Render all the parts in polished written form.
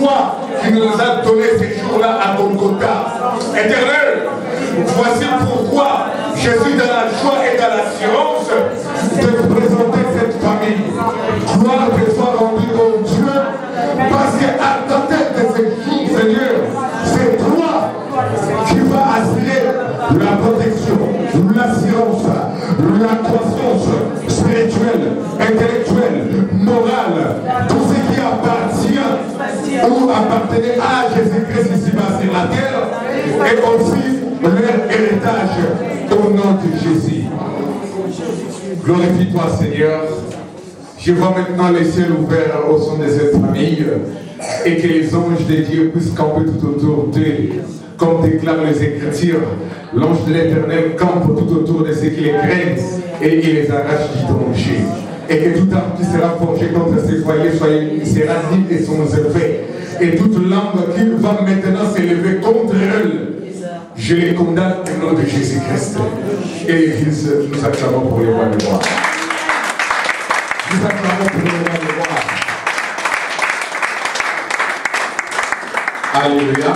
toi qui nous as donné ces jours-là à Golgotha. Éternel, voici pourquoi je suis dans la joie et dans l'assurance de te présenter cette famille. Gloire te soit rendue, mon Dieu, parce qu'à la tête de ces jours, Seigneur, c'est toi qui vas assurer la protection, l'assurance, la croissance spirituelle, intellectuelle, morale, tout ce qui appartient ou appartenait à Jésus-Christ ici-bas sur la terre, et aussi leur héritage au nom de Jésus. Glorifie-toi, Seigneur. Je vois maintenant les ciels ouverts au son de cette famille et que les anges de Dieu puissent camper tout autour d'eux. Comme déclarent les Écritures, l'ange de l'Éternel campe tout autour de ceux qui les craignent et il les arrache du danger. Et que tout arme qui sera forgé contre ces foyers sera nul et sans effet. Et toute langue qui va maintenant s'élever contre eux, je les condamne au nom de Jésus-Christ. Et l'Église, nous acclamons pour les rois de gloire. Nous acclamons pour les rois de gloire. Alléluia.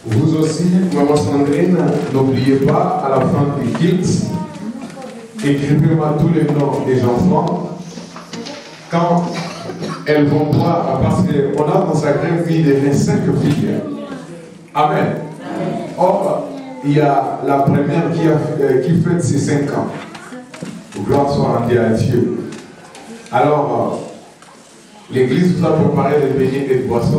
Vous aussi, maman Sandrine, n'oubliez pas, à la fin du culte, écrivez-moi tous les noms des enfants. Quand elles vont boire, parce qu'on a consacré une fille de 25 filles. Amen. Or, il y a la première qui fête ses 5 ans. Gloire soit rendue à Dieu. Alors, l'Église vous a préparé des beignets et des boissons.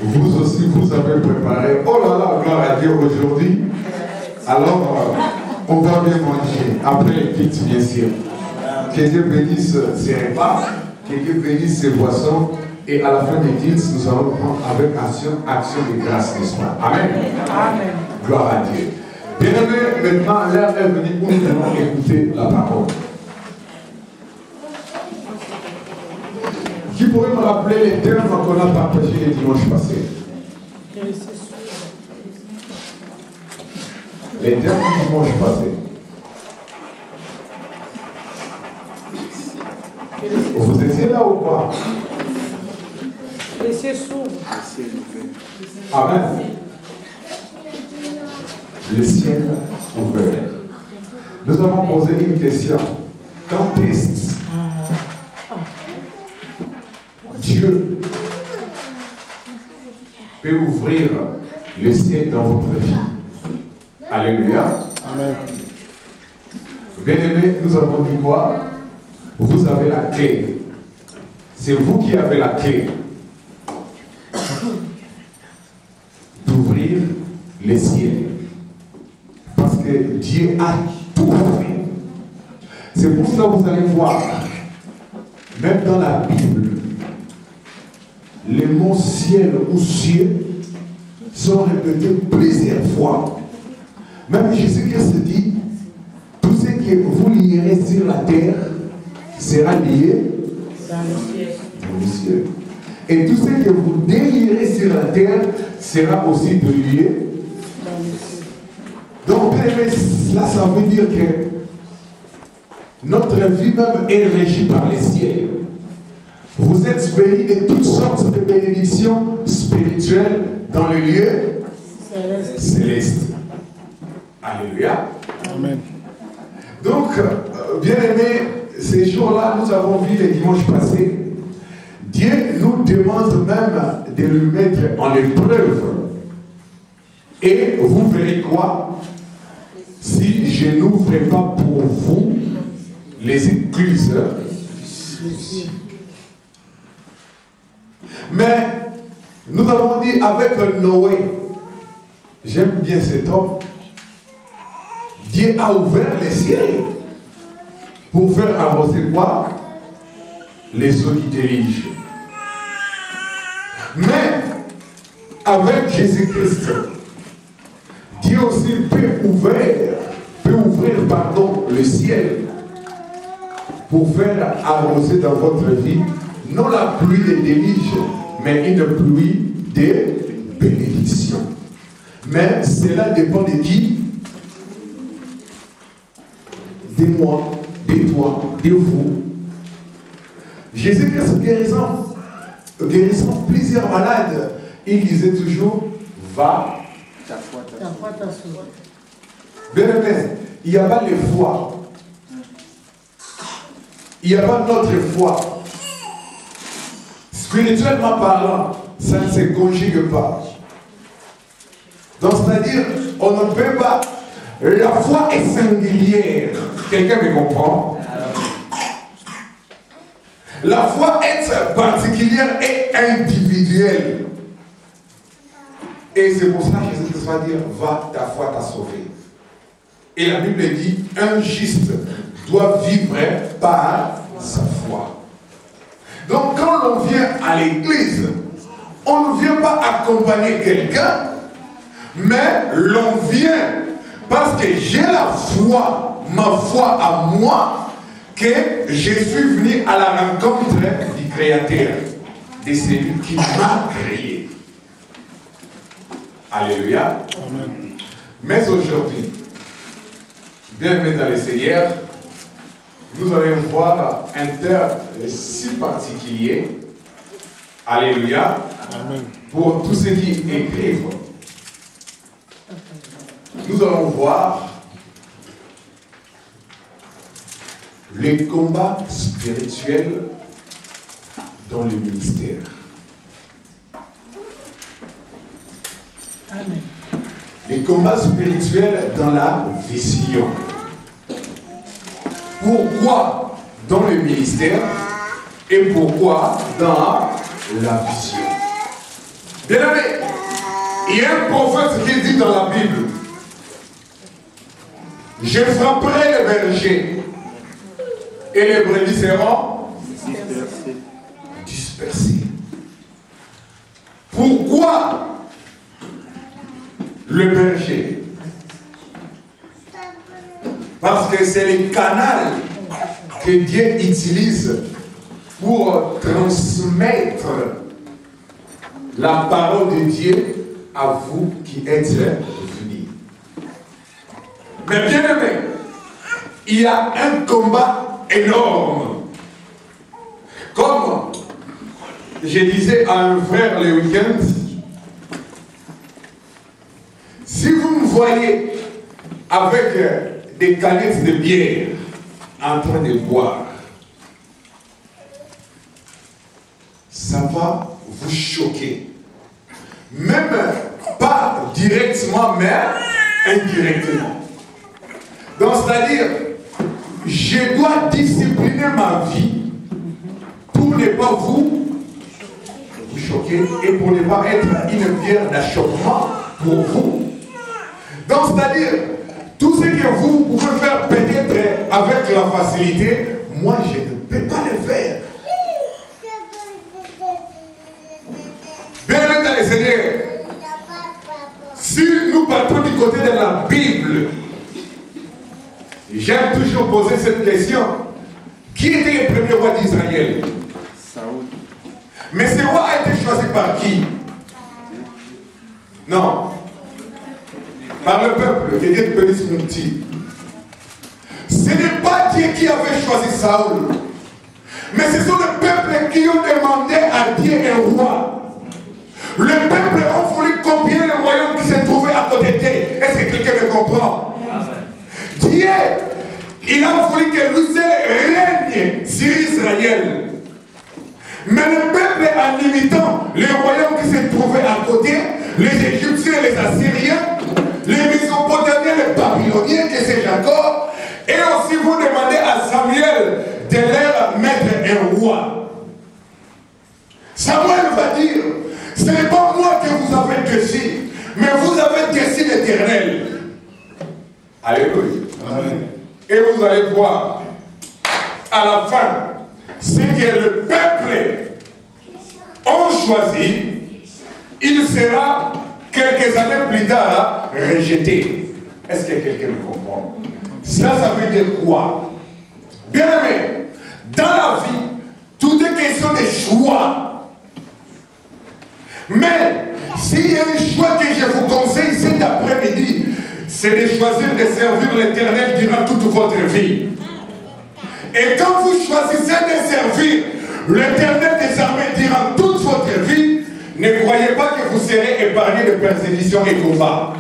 Vous aussi, vous avez préparé. Oh là là, gloire à Dieu aujourd'hui. Alors, on va bien manger. Après les pizzas, bien sûr. Que Dieu bénisse ces repas. Que Dieu bénisse ces boissons. Et à la fin des dînes, nous allons prendre avec action de grâce, n'est-ce pas? Amen. Amen. Gloire à Dieu. Bien-aimés, maintenant, l'heure est venue où nous allons écouter la parole. Qui pourrait me rappeler les termes qu'on a partagés les dimanches passés? Les termes du dimanche passé. Vous étiez là ou pas? Laissez s'ouvre. Amen. Le ciel ouvert. Nous avons posé une question. Quand est-ce Dieu peut ouvrir le ciel dans votre vie? Alléluia. Amen. Bien-aimés, nous avons dit quoi? Vous avez la clé. C'est vous qui avez la clé d'ouvrir les ciels. Parce que Dieu a tout fait. C'est pour ça que vous allez voir, même dans la Bible, les mots ciel ou cieux sont répétés plusieurs fois. Même Jésus-Christ dit, tout ce que vous lierez sur la terre sera lié dans le ciel. Et tout ce que vous délierez sur la terre sera aussi délié dans le ciel. Donc, là, ça veut dire que notre vie même est régie par les ciels. Vous êtes bénis de toutes sortes de bénédictions spirituelles dans le lieu céleste. Alléluia. Amen. Donc, bien aimés, ces jours-là, nous avons vu les dimanches passés. Dieu nous demande même de lui mettre en épreuve. Et vous verrez quoi? Si je n'ouvre pas pour vous les écluses. Mais nous avons dit avec Noé, j'aime bien cet homme, Dieu a ouvert les ciels pour faire arroser quoi? Les eaux qui dirigent. Mais avec Jésus-Christ, Dieu aussi peut ouvrir le ciel pour faire arroser dans votre vie non la pluie de déluge, mais une pluie de bénédiction. Mais cela dépend de qui? De moi, de toi, de vous. Jésus-Christ guérissant, guérissant plusieurs malades, il disait toujours, va, ta foi t'a sauvé. Bien aimé, il n'y a pas les foi. Il n'y a pas notre foi. Spirituellement parlant, ça ne se conjugue pas. Donc, c'est-à-dire, on ne peut pas. La foi est singulière. Quelqu'un me comprend? La foi est particulière et individuelle. Et c'est pour ça que Jésus va dire, va, ta foi t'a sauvé. Et la Bible dit, un juste doit vivre par sa foi. Donc quand l'on vient à l'église, on ne vient pas accompagner quelqu'un, mais l'on vient parce que j'ai la foi, ma foi à moi, que je suis venu à la rencontre du Créateur, de celui qui m'a créé. Alléluia. Amen. Mais aujourd'hui, bienvenue dans le Seigneur, nous allons voir un terme si particulier. Alléluia. Amen. Pour tous ceux qui écrivent. Nous allons voir les combats spirituels dans le ministère. Amen. Les combats spirituels dans la vision. Pourquoi dans le ministère et pourquoi dans la vision? Bien aimé, il y a un prophète qui dit dans la Bible, je frapperai les bergers et les brebis seront dispersés. Pourquoi le berger? Parce que c'est le canal que Dieu utilise pour transmettre la parole de Dieu à vous qui êtes venus. Mais bien aimé, il y a un combat énorme. Comme je disais à un frère le week-end, si vous me voyez avec des canettes de bière en train de boire, ça va vous choquer. Même pas directement, mais indirectement. Donc, c'est-à-dire, je dois discipliner ma vie pour ne pas vous choquer et pour ne pas être une pierre d'achoppement pour vous. Donc, c'est-à-dire, tout ce que vous pouvez faire peut-être avec la facilité, moi, je ne peux pas le faire. Bien aimé dans le Seigneur, si nous partons du côté de la Bible, j'aime toujours poser cette question. Qui était le premier roi d'Israël? Saoul. Mais ce roi a été choisi par qui? Non. Par le peuple. Que Dieu bénisse mon petit. Ce n'est pas Dieu qui avait choisi Saoul. Mais ce sont les peuples qui ont demandé à Dieu un roi. Le peuple a voulu copier le royaume qui se trouvait à côté d'eux. Est-ce que quelqu'un me comprend? Dieu, il a voulu que lui seul règne sur Israël. Mais le peuple, en imitant les royaumes qui se trouvaient à côté, les Égyptiens, les Assyriens, les Mésopotamiens, les Babyloniens, que c'est Jacob, et aussi vous demandez à Samuel de leur mettre un roi. Samuel va dire, ce n'est pas moi que vous avez décidé, mais vous avez décidé l'Éternel. Alléluia. Amen. Et vous allez voir, à la fin, ce que le peuple ont choisi, il sera quelques années plus tard rejeté. Est-ce que quelqu'un me comprend? Ça veut dire quoi? Bien aimé, dans la vie, tout est question de choix. Mais s'il y a un choix que je vous conseille cet après-midi, c'est de choisir de servir l'Éternel durant toute votre vie. Et quand vous choisissez de servir l'Éternel des armées durant toute serez épargnés de persécutions et combats.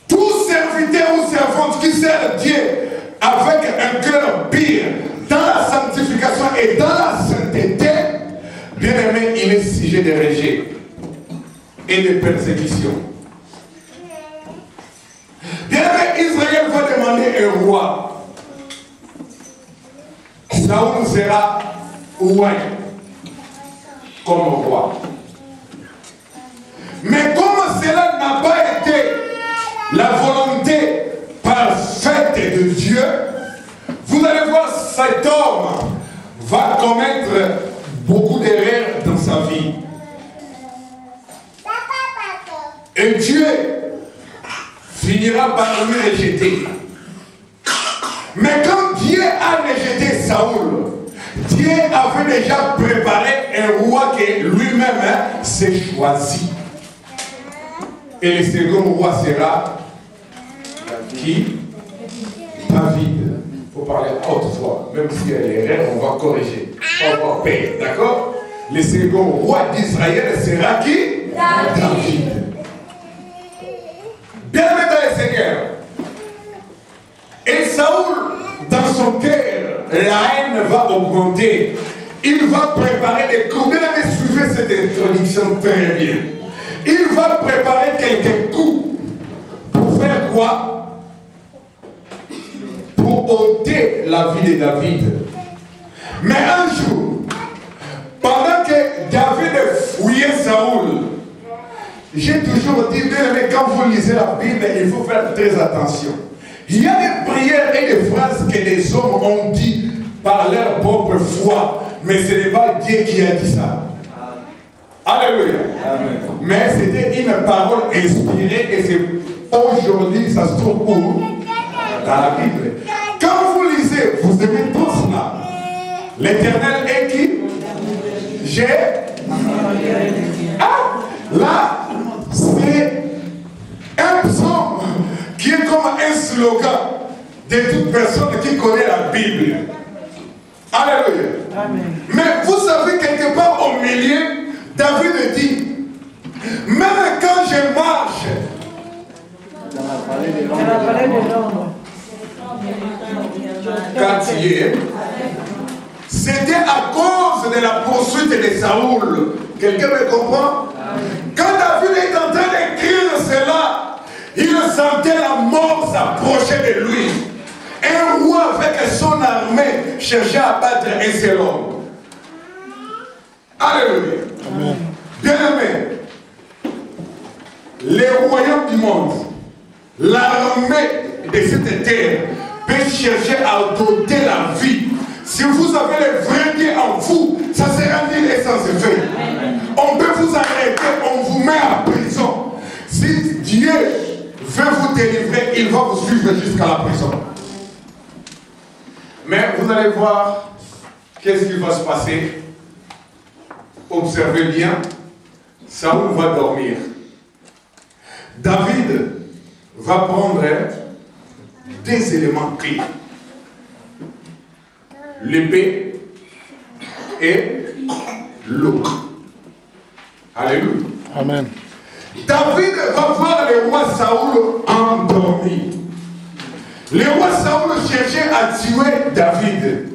Tout serviteur ou servante qui sert Dieu avec un cœur pire, dans la sanctification et dans la sainteté, bien aimé, il est sujet de rejet et de persécution. Bien aimé, Israël va demander un roi. Saoul sera roi comme roi. Mais comme cela n'a pas été la volonté parfaite de Dieu, vous allez voir, cet homme va commettre beaucoup d'erreurs dans sa vie. Et Dieu finira par lui rejeter. Mais quand Dieu a rejeté Saoul, Dieu avait déjà préparé un roi que lui-même s'est choisi. Et le second roi sera qui? David. Il faut parler à haute voix. Même s'il y a des erreurs, on va corriger. On va payer. D'accord? Le second roi d'Israël sera qui? David. Bien aimé dans le Seigneur. Et Saoul, dans son cœur, la haine va augmenter. Il va préparer des coups. Bien aimé, suivez cette introduction très bien. Il va préparer quelques coups. Pour faire quoi? Pour ôter la vie de David. Mais un jour, pendant que David fouillait Saoul, j'ai toujours dit, bien aimé, quand vous lisez la Bible, il faut faire très attention. Il y a des prières et des phrases que les hommes ont dit par leur propre foi, mais ce n'est pas Dieu qui a dit ça. Alléluia. Amen. Mais c'était une parole inspirée et c'est aujourd'hui, ça se trouve où? Dans la Bible. Quand vous lisez, vous aimez tout cela. L'Éternel est qui? J'ai. Ah, là, c'est un psaume qui est comme un slogan de toute personne qui connaît la Bible. Alléluia. Amen. Mais vous savez, quelque part au milieu, David dit, même quand je marche dans la vallée de l'ombre, c'était à cause de la poursuite de Saoul. Quelqu'un me comprend? Quand David est en train d'écrire cela, il sentait la mort s'approcher de lui. Un roi avec son armée cherchait à battre un seul homme. Alléluia. Amen. Bien aimé, les royaumes du monde, l'armée de cette terre peut chercher à doter la vie. Si vous avez le vrai Dieu en vous, ça sera nul et sans effet. On peut vous arrêter, on vous met en prison. Si Dieu veut vous délivrer, il va vous suivre jusqu'à la prison. Mais vous allez voir qu'est-ce qui va se passer. Observez bien, Saoul va dormir. David va prendre des éléments clés. L'épée et l'eau. Alléluia. Amen. David va voir le roi Saoul endormi. Le roi Saoul cherchait à tuer David.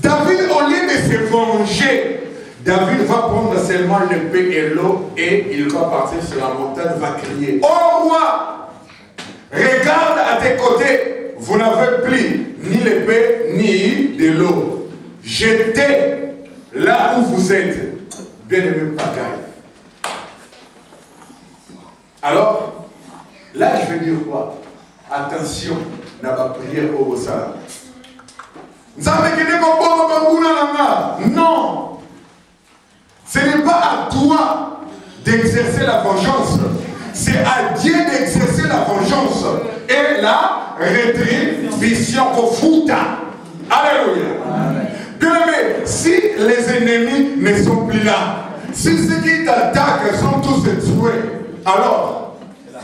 David, au lieu de se venger, David va prendre seulement l'épée et l'eau et il va partir sur la montagne, va crier: oh roi, regarde à tes côtés, vous n'avez plus ni l'épée ni de l'eau. Jetez là où vous êtes, bien-aimé pagaille. Alors, là je vais dire quoi? Attention, n'a pas prière au Osala. Non! Ce n'est pas à toi d'exercer la vengeance. C'est à Dieu d'exercer la vengeance. Et la rétribution au fouta. Alléluia. Bien aimé, si les ennemis ne sont plus là, si ceux qui t'attaquent sont tous tués, alors,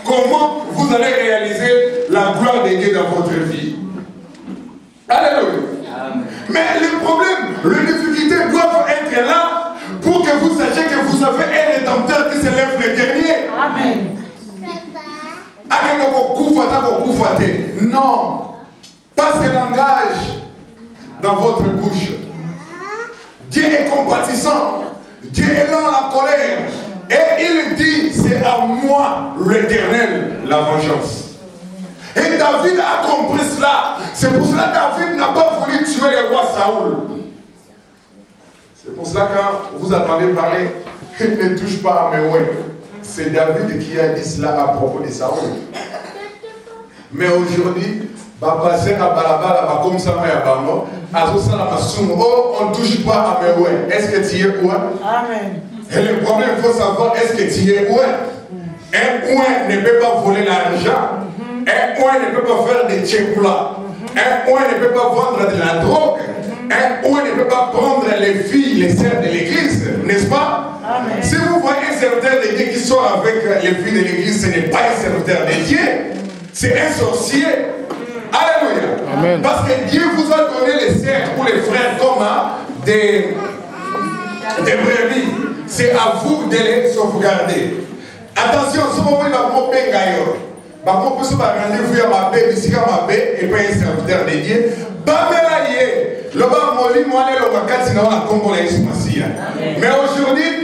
comment vous allez réaliser la gloire de Dieu dans votre vie? Alléluia. Mais le problème, les difficultés doivent être là pour que vous sachiez que vous avez Amen. Non. Pas ce langage dans votre bouche. Dieu est compatissant. Dieu est lent à la colère. Et il dit, c'est à moi l'Éternel la vengeance. Et David a compris cela. C'est pour cela que David n'a pas voulu tuer le roi Saoul. C'est pour cela que quand vous entendez parler, ne touche pas à mes ouïes. C'est David qui a dit cela à propos de Saoul. Mais aujourd'hui, passer à Balabala, comme ça, on ne touche pas à mes ouïes. Est-ce que tu es oué? Amen. Et le problème, il faut savoir, est-ce que tu es oué? Un oué ne peut pas voler l'argent. Un oué ne peut pas faire des tchékoulas. Un oué ne peut pas vendre de la drogue. Un oué ne peut pas prendre les filles, les sœurs de l'église, n'est-ce pas? Amen. Si vous voyez un serviteur de Dieu qui sort avec les filles de l'église, ce n'est pas un serviteur de Dieu, c'est un sorcier. Alléluia. Amen. Parce que Dieu vous a donné les sœurs ou les frères comme des brebis. C'est à vous de les sauvegarder. Attention, si vous voulez la mot bengayo, vous pouvez vous ma paix, ici ma paix, et pas un serviteur de Dieu. Mais aujourd'hui,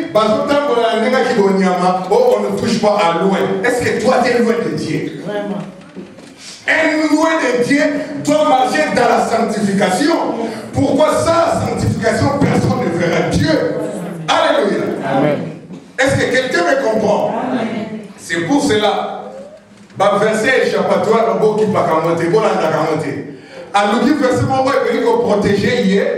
on ne touche pas à loin. Est-ce que toi tu es loin de Dieu? Vraiment. Un loin de Dieu doit marcher dans la sanctification. Pourquoi ça, sanctification, personne ne verra Dieu? Alléluia. Amen. Est-ce que quelqu'un me comprend? C'est pour cela. Verset échappatoire, le beau qui va camoter, bon à camoter. Alors, le verset est venu protéger hier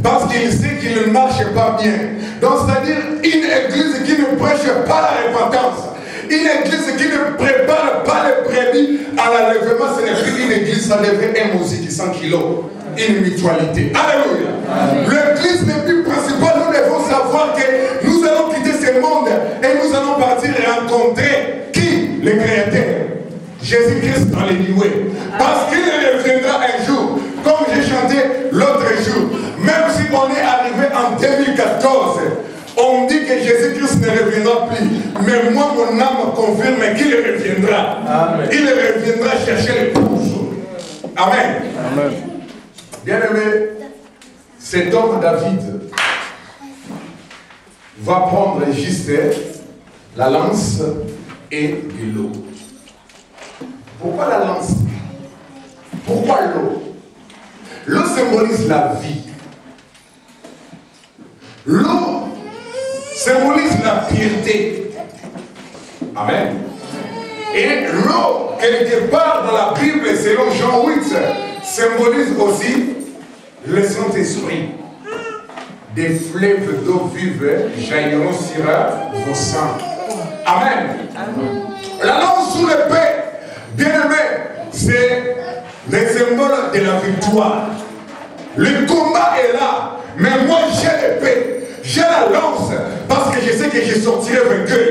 parce qu'il sait qu'il ne marche pas bien. Donc, c'est-à-dire une église qui ne prêche pas la repentance. Une église qui ne prépare pas les brebis à l'enlèvement, ce n'est plus une église, ça devient un musique qui 100 kilos. Une mutualité. Alléluia. L'église n'est plus principale. Nous devons savoir que nous allons quitter ce monde et nous allons partir rencontrer qui? Le Créateur. Jésus-Christ dans les nuées. Parce qu'il reviendra un jour, comme j'ai chanté l'autre jour. Même si on est arrivé en 2014, on dit que Jésus-Christ ne reviendra plus. Mais moi, mon âme confirme qu'il reviendra. Amen. Il reviendra chercher l'épouse. Amen. Amen. Bien-aimé, cet homme David va prendre juste la lance et de l'eau. Pourquoi la lance? Pourquoi l'eau? L'eau symbolise la vie. L'eau symbolise la piété. Amen. Et l'eau, quelque part dans la Bible, selon Jean 8, symbolise aussi le Saint-Esprit. Des fleuves d'eau vive jailliront sur vos sangs. Amen. Amen. La lance sous l'épée, bien aimé, c'est le symbole de la victoire. Le combat est là, mais moi j'ai l'épée, j'ai la lance, parce que je sais que je sortirai vainqueur.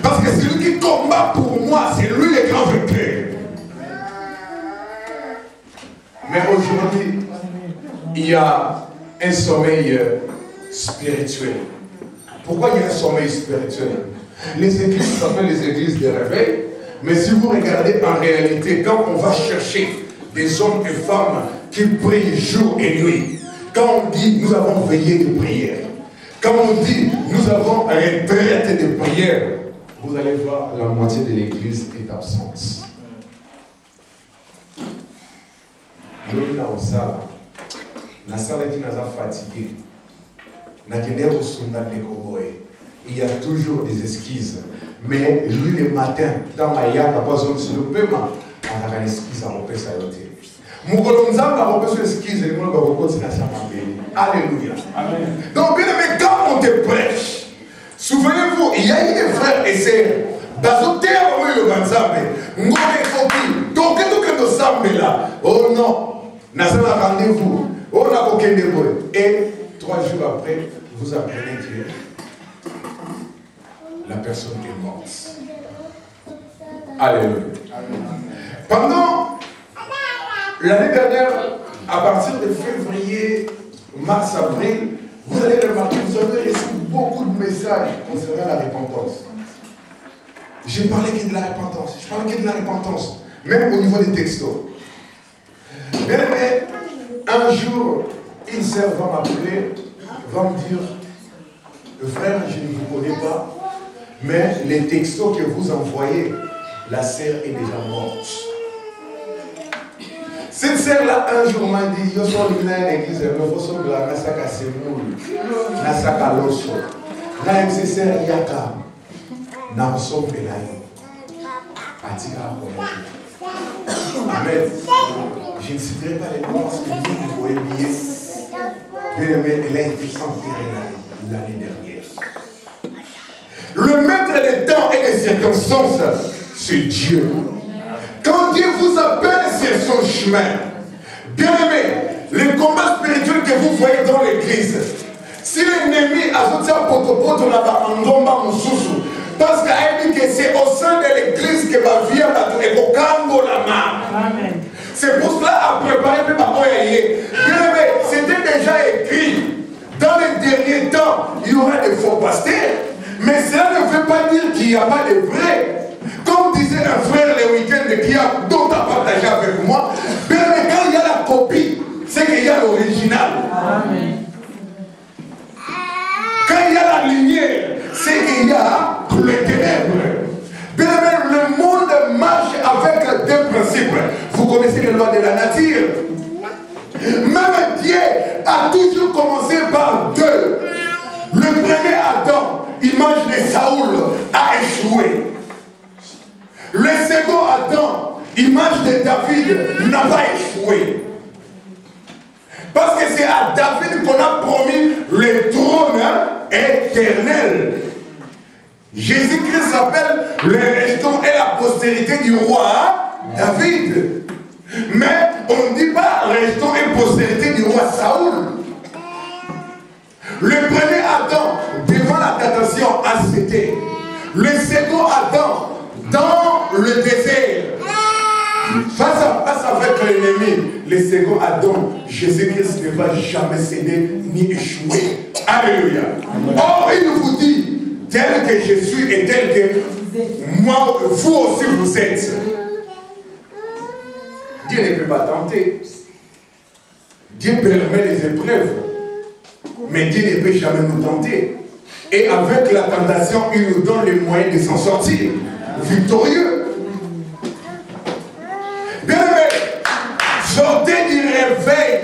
Parce que celui qui combat pour moi, c'est lui le grand vainqueur. Mais aujourd'hui, il y a un sommeil spirituel. Pourquoi il y a un sommeil spirituel? Les églises s'appellent les églises de réveil. Mais si vous regardez en réalité, quand on va chercher des hommes et femmes qui prient jour et nuit, quand on dit nous avons veillé de prière, quand on dit nous avons retraite de prière, vous allez voir la moitié de l'église est absente. L'homme là au salle, la salle qui nous a fatigués, il y a toujours des esquisses. Mais lui le matin, dans ma yaka, pas besoin de se lever, on a une esquisse à repérer sa yoté. Moukolonza va repérer ses esquisses et nous va continuer à s'amuser. Alléluia. Amen. Donc, bien aimé, quand on te prêche, souvenez-vous, il y a eu des frères et sœurs. Dans le terre, on est le Ganzambe. Donc, qu'est-ce que nous sommes là? Oh non, nous avons un rendez-vous. On a aucun démon. Et 3 jours après, vous apprenez que la personne est morte. Alléluia. Pendant l'année dernière, à partir de février, mars, avril, vous allez remarquer, vous avez reçu beaucoup de messages concernant la repentance. Je parlais que de la repentance. Je parlais que de la repentance. Même au niveau des textos. Mais un jour, une sœur va m'appeler, va me dire, frère, je ne vous connais pas, mais les textos que vous envoyez, la sœur est déjà morte. Cette sœur-là, un jour, m'a dit, je suis dans l'église, je suis dans la Nasaka Semoul, Nasaka Loso, na MCC Yaka, Namso Pelayo, Atika Komaji. Amen. Je ne citerai pas les noms parce que vous voyez bien. Mais elle a été enterrée l'année dernière. Le maître des temps et des circonstances, c'est Dieu. Quand Dieu vous appelle sur son chemin, bien aimé, les combats spirituels que vous voyez dans l'église, si l'ennemi a tout ça pour là-bas, en Ngomba Moussousou, parce qu'il dit que c'est au sein de l'église que va vivre et au Kango la main. C'est pour cela à préparer le papa. Bien aimé, c'était déjà écrit. Dans les derniers temps, il y aura des faux pasteurs. Mais cela ne veut pas dire qu'il n'y a pas de vrais. Comme disait un frère le week-end dont tu as partagé avec moi, bien aimé, quand il y a la copie, c'est qu'il y a l'original. Quand il y a la lumière, c'est qu'il y a les ténèbres. Bien aimé, le monde marche avec deux principes. Vous connaissez les lois de la nature. Même Dieu a toujours commencé par deux. Le premier Adam, image de Saoul, a échoué. Le second Adam, image de David, n'a pas échoué. Parce que c'est à David qu'on a promis le trône éternel. Jésus-Christ s'appelle le restant et la postérité du roi David. Mais on ne dit pas restant et postérité du roi Saoul. Le premier Adam, devant la tentation, a cédé. Le second Adam, dans le désert, face à face avec l'ennemi, le second Adam, Jésus-Christ ne va jamais céder ni échouer. Alléluia. Or, il vous dit, tel que je suis et tel que moi, vous aussi vous êtes. Dieu ne peut pas tenter. Dieu permet les épreuves. Mais Dieu ne peut jamais nous tenter. Et avec la tentation, il nous donne les moyens de s'en sortir. Victorieux. Bien aimé, sortez du réveil,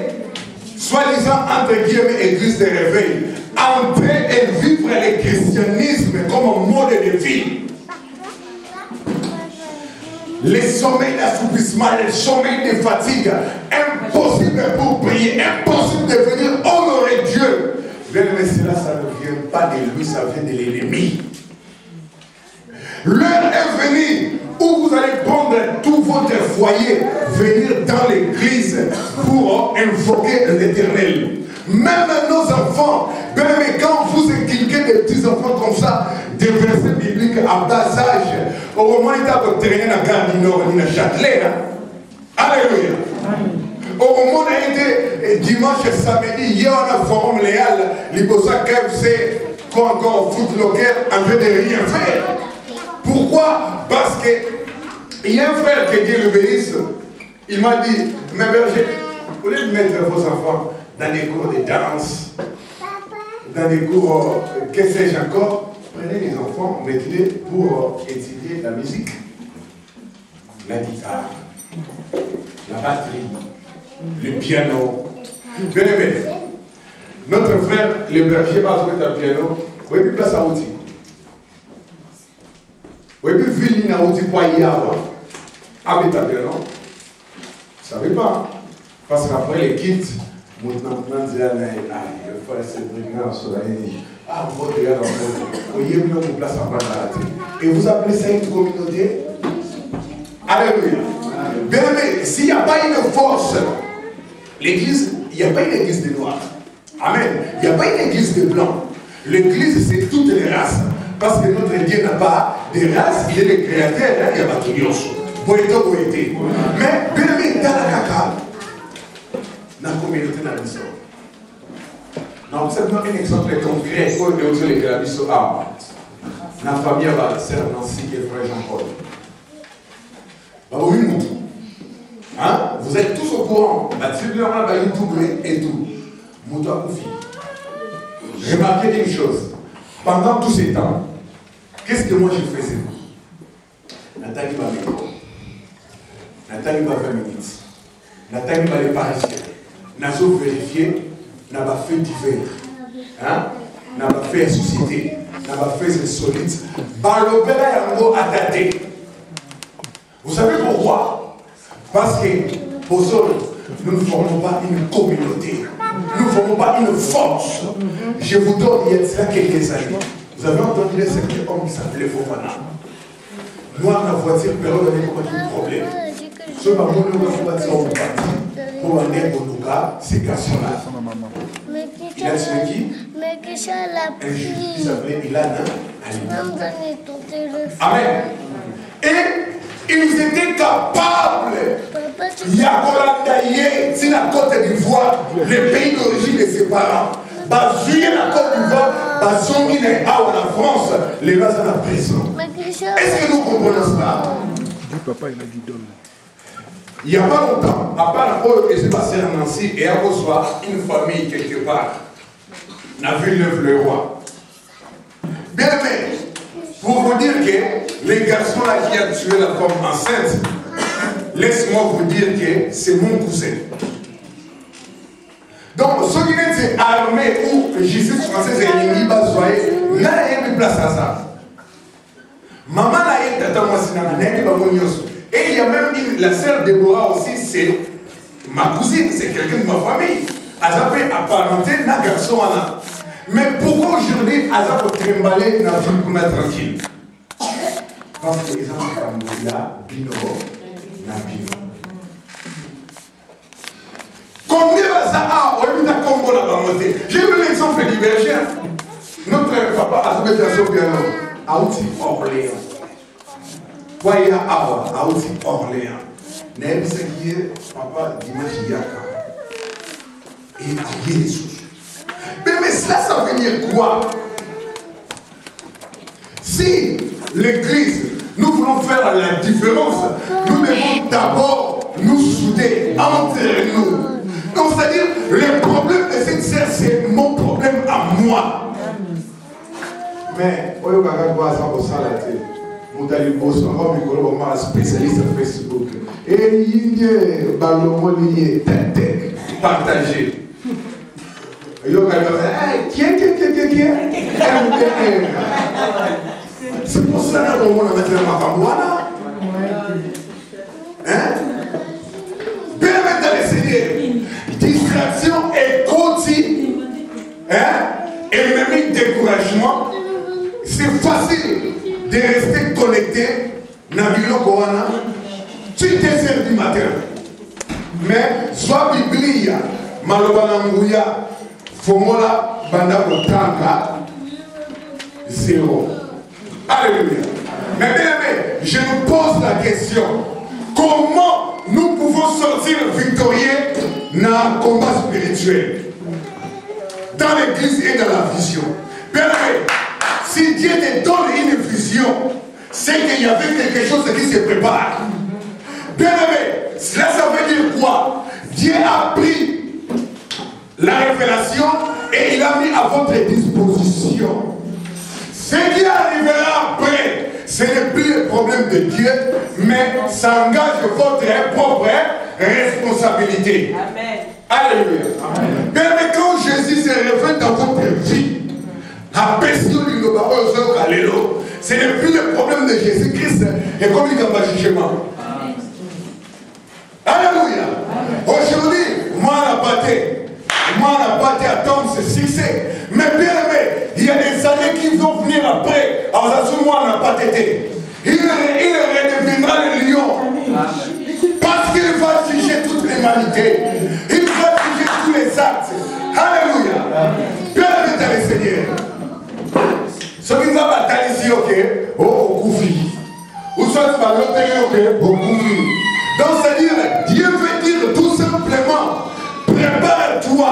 soi-disant entre guillemets église de réveil. Entrez et vivre le christianisme comme un mode de vie. Les sommeils d'assoupissement, les sommeils de fatigue, impossible pour prier, impossible de venir honorer Dieu. Mais cela, ça ne vient pas de lui, ça vient de l'ennemi. L'heure est venue où vous allez prendre tout votre foyer, venir dans l'église pour invoquer l'Éternel. Même nos enfants, même quand vous inculquez des petits enfants comme ça, des versets bibliques à bas âge, au moment où ils ont terminé la gare du Nord, ils ont Châtelet. Alléluia. Au moment où il était dimanche et samedi, il y a un forum léal, l'Ibosa KFC, quoi encore, foot local, en train de rien faire. Pourquoi? Parce que il y a un frère qui dit le bénisse, il m'a dit, mes bergers, vous voulez mettre vos enfants dans des cours de danse, dans des cours, que sais-je encore, prenez les enfants, mettez-les pour étudier la musique, la guitare, la batterie, le piano. Bien aimé, notre frère, le berger, va jouer le piano, vous avez place à outil. Vous avez vu na outil pour y avoir. Habite à piano. Vous ne savez pas. Parce qu'après les kits, maintenant, il faut se bringer en soleil. Ah, vous regardez en mode. Vous voyez, vous avez place à battre. Et vous appelez ça une communauté? Alléluia. Bien aimé, s'il n'y a pas une force, l'église, il n'y a pas une église de noirs. Amen. Il n'y a pas une église de blancs. L'église, c'est toutes les races. Parce que notre Dieu n'a pas de race, il est le créateur, il n'y a pas tout le monde. Mais, bien aimé, dans la caca, dans la communauté, dans la mission. Nous observons un exemple concret pour les la famille va sœur Nancy et frère Jean-Paul. Hein? Vous êtes tous au courant. La tribu va YouTube et tout. Moutoua Koufi. Remarquez une chose. Pendant tous ces temps, qu'est-ce que moi je faisais? Nathalie va m'écouter. Nathalie va 20 minutes. Nathalie va les parisiens. Nazo vérifier, n'a pas fait divers. Hein? N'a pas fait société. N'a pas fait insolite. Balobela yango adate. Vous savez pourquoi? Parce que, nous ne formons pas une communauté. Nous ne formons pas une force. Je vous donne il y a quelques années. Vous avez entendu un certain homme qui s'appelait Fofana. Moi, la voiture, période avec moi, j'ai un problème. Ce moment où nous voiture, on partit. Pour aller au Nougat, ces garçons-là. Il a tué qui? Un juif qui s'appelait Ilana Ali. Amen. Et ils étaient capables. Yakolandaye, c'est la Côte d'Ivoire, le pays d'origine de ses parents. Bazuye la Côte d'Ivoire, Bazongi la France, les bases à la prison. Est-ce que nous comprenons cela? Papa, il a dit donne. Il n'y a pas longtemps, à part la que j'ai passé à Nancy et à recevoir une famille quelque part, la ville Neuve-le-Roi. Bien aimé, pour vous dire que les garçons là qui ont tué la femme enceinte, laisse-moi vous dire que c'est mon cousin. Donc, ceux qui étaient armés ou justice française et ennemis, n'a rien de place à ça. Maman n'a été tata moi et il y a même la sœur Déborah aussi, c'est ma cousine, c'est quelqu'un de ma famille. Elle s'appelle apparenté na garçon là. Mais pourquoi aujourd'hui elle a tremballé dans la vie pour être tranquille? Parce que les enfants là, bino, na bino. Combien va ça a au lieu de Congo là-bas monter? J'ai vu l'exemple divergent. Notre papa a fait un piano à Orléans. Quoi il y a à Orléans? N'est-ce pas papa dimanche yaka et à Jésus. Mais cela, ça veut dire quoi? Si l'église, nous voulons faire la différence, nous devons d'abord nous souder entre nous. Donc, c'est-à-dire, le problème de cette sœur, c'est mon problème à moi. Mais, on va voir ça pour ça, là, on va spécialiste sur Facebook. Et il y a partagé. C'est pour cela qu'on va mettre ma campagne. Hein? Bien mettre les Seigneurs. Distraction et côté. Hein? Ennemi, découragement. C'est facile de rester connecté dans le Koana. Tu es 2h du matin. Mais soit Biblia, Malobanangouya, Fomola, Banda Otanga, 0. Alléluia. Mais bien aimé, je nous pose la question. Comment nous pouvons sortir victorieux dans le combat spirituel? Dans l'église et dans la vision. Bien aimé, si Dieu te donne une vision, c'est qu'il y avait quelque chose qui se prépare. Bien aimé, cela ça veut dire quoi? Dieu a pris la révélation et il a mis à votre disposition. Ce qui arrivera après, ce n'est plus le problème de Dieu, mais ça engage votre propre responsabilité. Amen. Alléluia. Amen. Bien aimé, quand Jésus se révèle dans votre vie, ce n'est plus le problème de Jésus-Christ et comme il y a un jugement. Alléluia. Aujourd'hui, moi on n'a pas attendre ce succès. Mais bien aimé, il y a des années qui vont venir après. Alors ça, moi on n'a pas été. Il redeviendra le lion. Parce qu'il va juger toute l'humanité. Il va juger tous les actes. Alléluia. Bien aimé dans le Seigneur. Ce qui va batailler ici, ok, au Koufi. Ou soit tu vas l'obtenir, ok, au Koufi. Donc, c'est-à-dire, Dieu veut dire tout simplement, prépare-toi,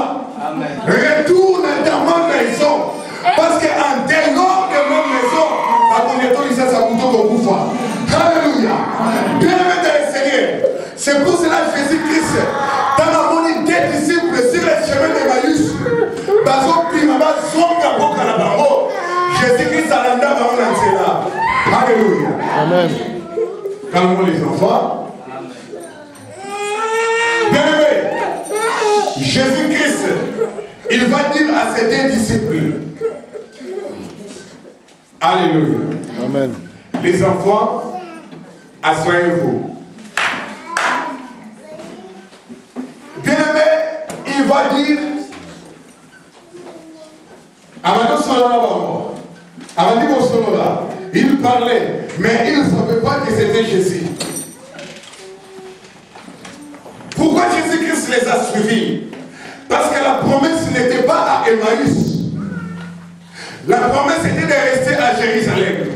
retourne dans ma maison. Parce qu'en dehors de ma maison, Amen. Calmons les enfants. Bien-aimés, Jésus-Christ, il va dire à ses deux disciples. Alléluia. Amen. Les enfants, asseyez-vous. Bien-aimé, il va dire. Il parlait, mais il ne savait pas que c'était Jésus. Pourquoi Jésus-Christ les a suivis? Parce que la promesse n'était pas à Emmaüs. La promesse était de rester à Jérusalem.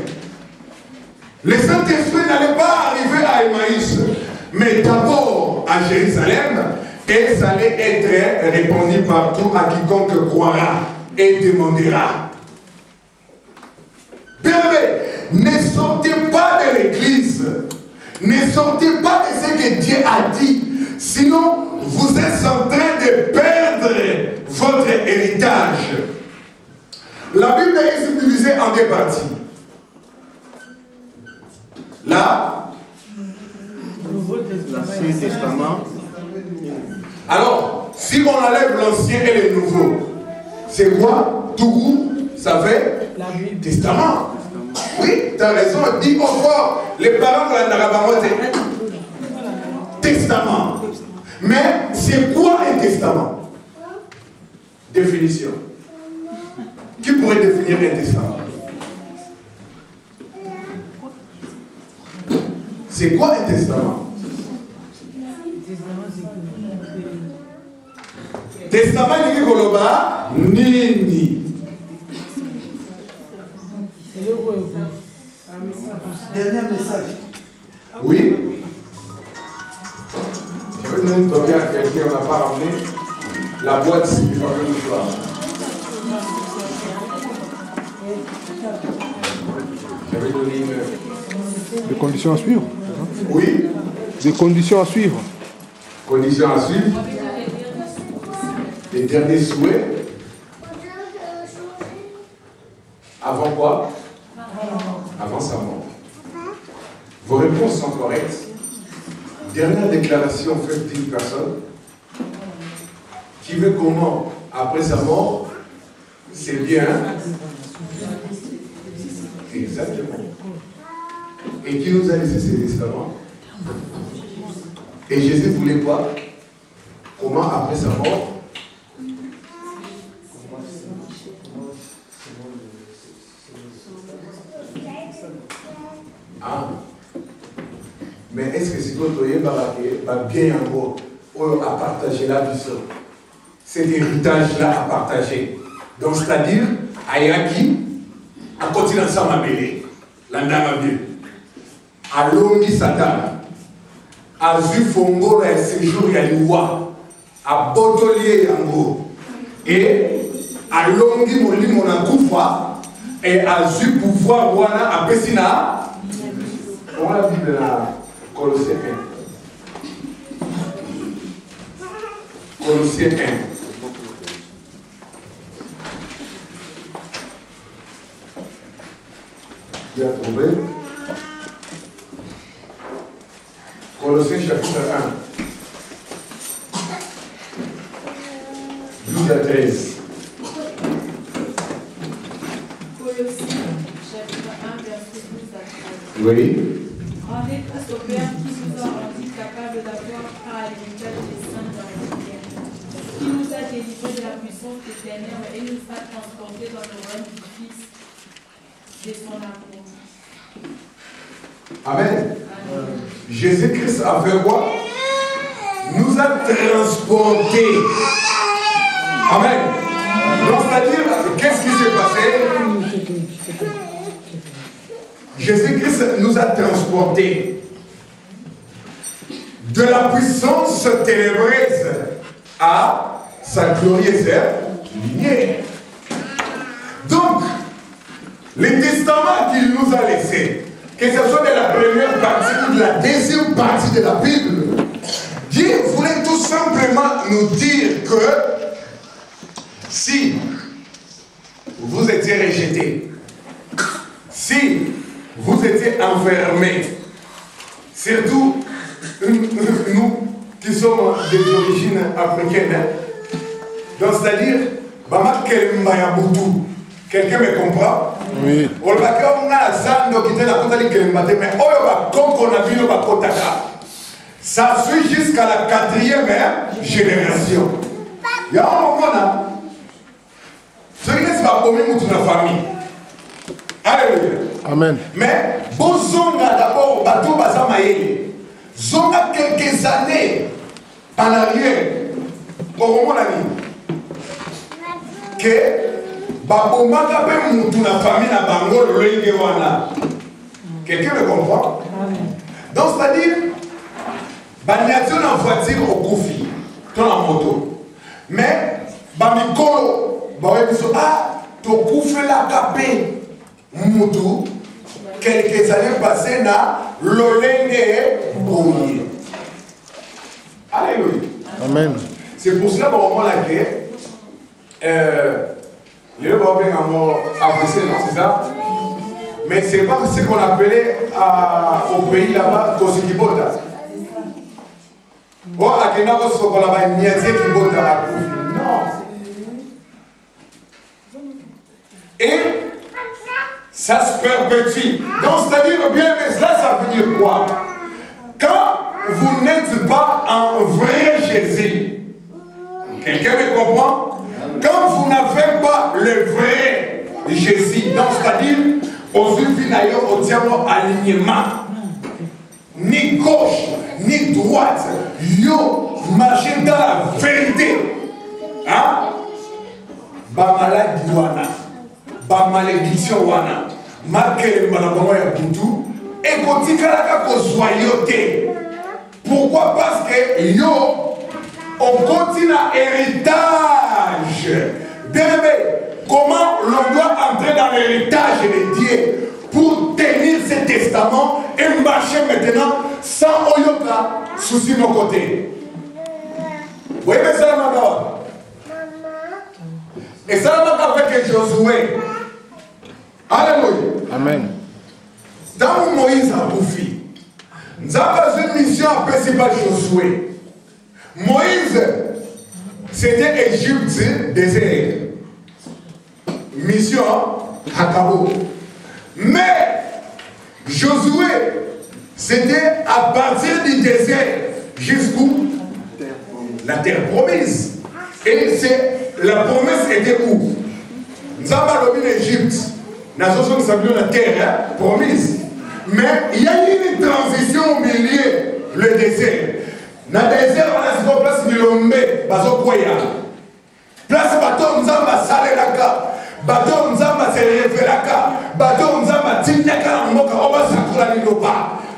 Le Saint-Esprit n'allait pas arriver à Emmaüs, mais d'abord à Jérusalem, et ça allait être répandu partout à quiconque croira et demandera. Bien-aimés, ne sortez pas de l'église, ne sortez pas de ce que Dieu a dit, sinon vous êtes en train de perdre votre héritage. La Bible est subdivisée en deux parties. Là, l'Ancien Testament. Alors, si on enlève l'ancien et le nouveau, c'est quoi? Tout ça fait Testament. Oui, tu as raison, dis encore, les parents de la Narabamote. Testament. Mais c'est quoi un testament? Définition. Qui pourrait définir un testament? C'est quoi un testament? Testament ni koloba nini. Dernier message. Oui. Je vais donner une copie à quelqu'un, on n'a pas ramené la boîte si il faut que nous soir. Je vais donner une. Des conditions à suivre. Oui. Des conditions à suivre. Conditions à suivre. Les derniers souhaits. Avant quoi? Avant sa mort. Vos réponses sont correctes. Dernière déclaration faite d'une personne qui veut comment, après sa mort, c'est bien. Exactement. Et qui nous a laissé ses testaments. Et Jésus voulait quoi? Comment, après sa mort, ah. Mais est-ce que si vous voyez bien en gros, à partager la vision, cet héritage-là à partager. Donc, c'est-à-dire, à Yaki, à continuer ensemble à Bélé, l'Andama Dieu, à Longi Satan, à Zufongo, à Séjour Yaliwa, à Bodolier Yango, et à Longi Moli Monakoufa, et à Zu pouvoir Wana à Pessina. Comment la Bible là? Colossiens 1. Colossiens 1. Tu as trouvé? Colossiens chapitre 1. 12 à 13. Colossiens chapitre 1, verset 12 à 13. Oui. Rendez grâce au Père qui nous a rendus capables d'avoir à l'héritage des saints dans la lumière, qui nous a délivrés de la puissance des ténèbres et nous a transportés dans le royaume du Fils de son amour. Amen. Jésus-Christ a fait quoi? Nous a transportés. Amen. Donc, c'est-à-dire, qu'est-ce qui s'est passé? Jésus-Christ nous a transportés de la puissance ténébreuse à sa glorieuse lumière. Donc, le testament qu'il nous a laissé, que ce soit de la première partie ou de la deuxième partie de la Bible, Dieu voulait tout simplement nous dire que si vous étiez rejeté, si vous étiez enfermés. Surtout nous qui sommes des origines africaines. Hein. Donc c'est-à-dire, quelqu'un me comprend? Oui. Ça suit jusqu'à la 4e génération. Il y a un moment là, ce qui est pas commun dans la famille. Alléluia. Amen. Mais, bon zonga d'abord, bateau bazamaye. Zonga quelques années en arrière, pour mon ami, que babomaka pe mutu na famille na bango lenge wana. Quelqu'un me comprend? Donc c'est-à-dire, baniation en voiture au Koufi, dans la moto. Mais, bamikolo, to Koufi la capé, mutu, quelques années passées na lolenge boye. Alléluia. Amen. C'est pour cela qu'au moment là que les Européens ont avancé, non, c'est ça? Mais c'est pas ce qu'on appelait au pays là-bas, Kosikibota. Oh, à Kenavo, ce qu'on appelle Niazie Kibota. Non. Et ça se perpétue. Donc, c'est-à-dire, bien, mais cela, ça veut dire quoi? Quand vous n'êtes pas un vrai Jésus, quelqu'un me comprend? Quand vous n'avez pas le vrai Jésus, donc c'est-à-dire, aux finailleurs, au diable alignement, ni gauche, ni droite, yo, marchez dans la vérité. Hein? Ba maladie wana, ba malédiction wana, marquez le malabongo ya Buntu, et kotikalaka ko joyauté. Pourquoi? Parce que yo, on continue à héritage. Bien aimé, comment l'on doit entrer dans l'héritage de Dieu pour tenir ce testament et marcher maintenant sans oyoka souci de nos côtés. Vous voyez, mais ça m'a et ça m'a avec Josué. Alléluia. Amen. Dans Moïse a bouffi, nous avons une mission principale Josué. Moïse, c'était Égypte, désert. Mission à Cabo. Mais Josué, c'était à partir du désert jusqu'où? La terre promise. Et la promesse était où? Nous avons l'objet d'Égypte. Nous avons la terre promise. Mais il y a eu une transition au milieu, le désert. Dans le désert, on a ce qu'on place Milombe, Bazokoya. Place Baton Nzamba Salelaka. Baton Nzamba Serefelaka. Baton Nzamba Tinyaka Moka. Oba Sakura Niloba.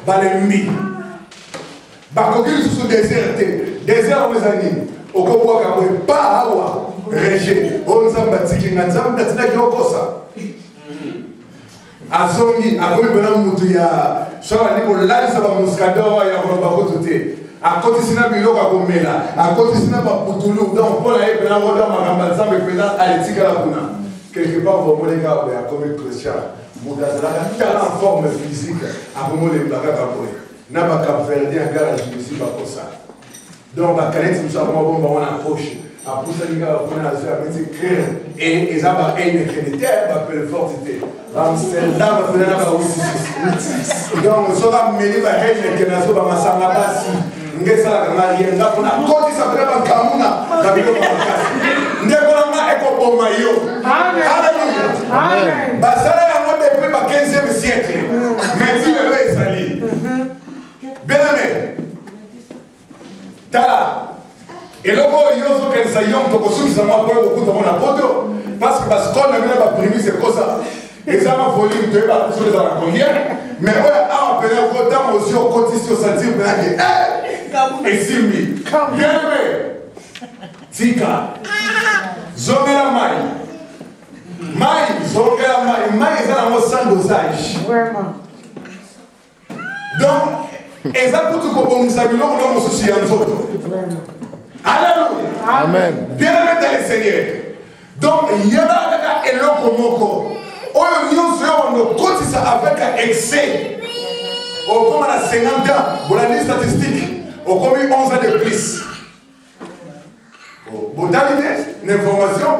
Balembi. Bakokili sous désert. Désert, on les a dit. Okoboka, pas Awa. Régé. On Nzamba Tikinga. Nzamba Tikinga Yokosa. Azongi, akomi bena mutu ya soka niko lalisa ba muskador ya ko ba kotote. Akoti sina biloko akomela, akoti sina ba putulu donc pour la epena roda makamba nzambe pena aletika la kuna. Quelque part vous voulez gars ya comme Christian, mudazala ka en forme physique, akomole mbaka kapoe. Na ba kapverdien garage ici ba kosa. Donc ba canette nous savons bon on approche. Après ça, les gars, on a fait et ils ont une crédité, une fortité. Amsterdam, on a fait donc, on a mis les barrières qui sont dans la Samabasi. On a fait la mariée. On a côté ça fait un camuna. On a fait un maillot. Alléluia. Basala a monté depuis le 15e siècle. Mais Dieu est sali. Bien aimé. Tala. Et là, il y a des gens qui ont beaucoup de photo parce que qu'on a mis la prémisse, c'est comme ça. Et ça m'a volé une deux balles sur les aragonnières. Mais on a appelé au temps aussi au quotidien sur sa tire. Et Simbi. Bien aimé. Tika. Zomela Maï. Maï, Zomela Maï. Maï, ils ont un sans dosage. Vraiment. Donc, et ça pour tout comme nous savions, on a un souci en photo. Alléluia. Amen. Bien aimé dans le Seigneur. Donc, il y a un eloko moko. On a côté ça avec un excès. 50 ans, vous avez des statistiques, au commis 11 ans de plus. Vous avez une information,